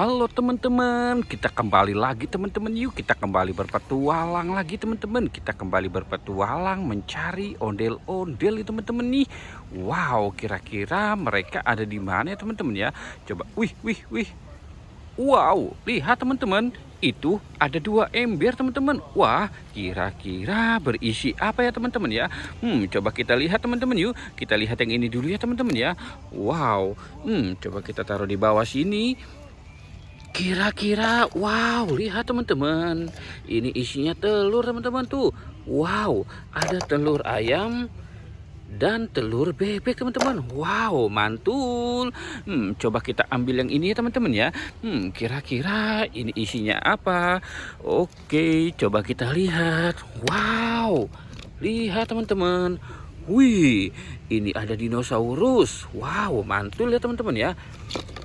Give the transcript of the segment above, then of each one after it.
Halo teman-teman, kita kembali lagi teman-teman. Yuk kita kembali berpetualang lagi teman-teman. Kita kembali berpetualang mencari ondel-ondel teman-teman nih. Wow, kira-kira mereka ada di mana ya teman-teman ya? Coba, wih. Wow, lihat teman-teman, itu ada 2 ember teman-teman. Wah, kira-kira berisi apa ya teman-teman ya? Coba kita lihat teman-teman yuk. Kita lihat yang ini dulu ya teman-teman ya. Wow, coba kita taruh di bawah sini. Kira-kira, wow, lihat teman-teman, ini isinya telur teman-teman tuh. Wow, ada telur ayam dan telur bebek teman-teman. Wow, mantul. Coba kita ambil yang ini ya teman-teman ya. Kira-kira ini isinya apa? Oke, coba kita lihat. Wow, lihat teman-teman. Wih, ini ada dinosaurus. Wow, mantul ya teman-teman ya.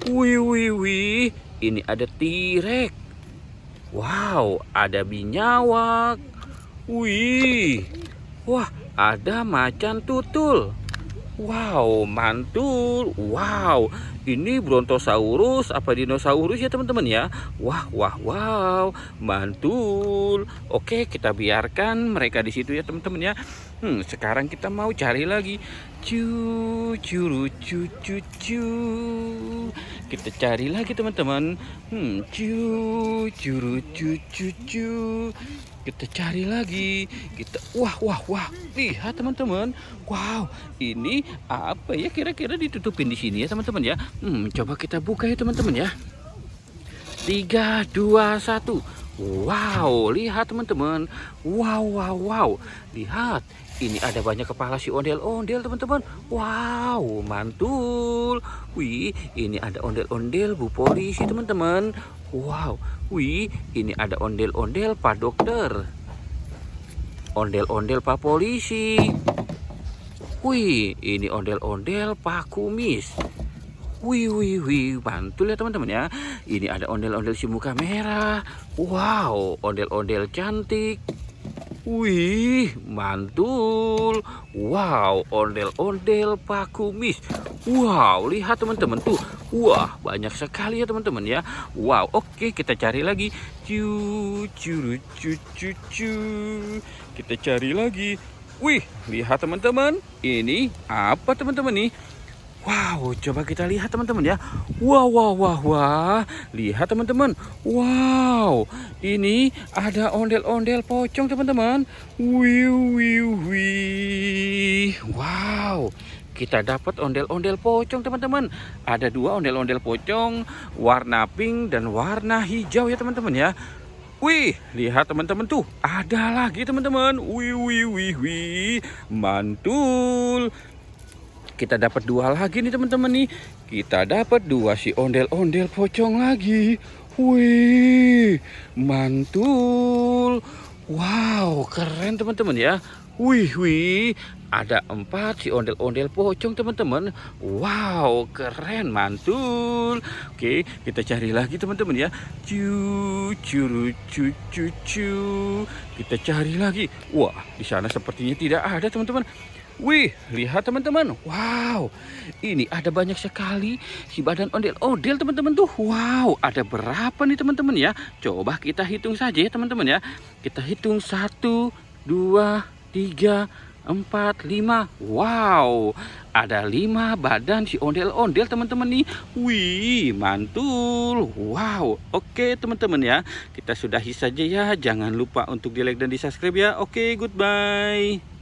Wih. Ini ada T-Rex. Wow, ada binyawak. Wih. Wah, ada macan tutul. Wow, mantul. Wow, ini Brontosaurus apa dinosaurus ya teman-teman ya. Wow, mantul. Oke, kita biarkan mereka di situ ya teman-teman ya. Sekarang kita mau cari lagi. Cu. Kita cari lagi teman-teman. Cu. Kita cari lagi. Wah. Lihat teman-teman. Wow, ini apa ya, kira-kira ditutupin di sini ya teman-teman ya. Coba kita buka ya teman-teman ya. 3, 2, 1. Wow, lihat teman-teman. Wow. Lihat, ini ada banyak kepala si ondel-ondel teman-teman. Wow, mantul. Wih, ini ada ondel-ondel Bu Polisi teman-teman. Wow, wih, ini ada ondel-ondel Pak Dokter. Ondel-ondel Pak Polisi. Wih, ini ondel-ondel Pak Kumis. Wih, mantul ya teman-teman ya. Ini ada ondel-ondel si muka merah. Wow, ondel-ondel cantik. Wih, mantul. Wow, ondel-ondel Pak Kumis. Wow, lihat teman-teman tuh. Wah, banyak sekali ya teman-teman ya. Wow, oke, kita cari lagi. Cu. Kita cari lagi. Wih, lihat teman-teman. Ini apa teman-teman nih? Wow, coba kita lihat teman-teman ya. Wah. Lihat teman-teman. Wow, ini ada ondel-ondel pocong teman-teman. Wih. Wow, kita dapat ondel-ondel pocong teman-teman. Ada 2 ondel-ondel pocong, warna pink dan warna hijau ya teman-teman ya. Wih, lihat teman-teman tuh. Ada lagi teman-teman. Wih. Mantul. Kita dapat 2 lagi nih teman-teman nih. Kita dapat 2 si ondel-ondel pocong lagi. Wih, mantul. Wow, keren teman-teman ya. Wih, ada 4 si ondel-ondel pocong teman-teman. Wow, keren, mantul. Oke, kita cari lagi teman-teman ya. Cu. Kita cari lagi. Wah, di sana sepertinya tidak ada teman-teman. Wih, lihat teman-teman. Wow, ini ada banyak sekali si badan ondel-ondel teman-teman tuh. Wow, ada berapa nih teman-teman ya? Coba kita hitung saja ya teman-teman ya. Kita hitung 1, 2, 3, 4, 5. Wow, ada 5 badan si ondel-ondel teman-teman nih. Wih, mantul. Wow, oke teman-teman ya. Kita sudahi saja ya. Jangan lupa untuk di like dan di subscribe ya. Oke, goodbye.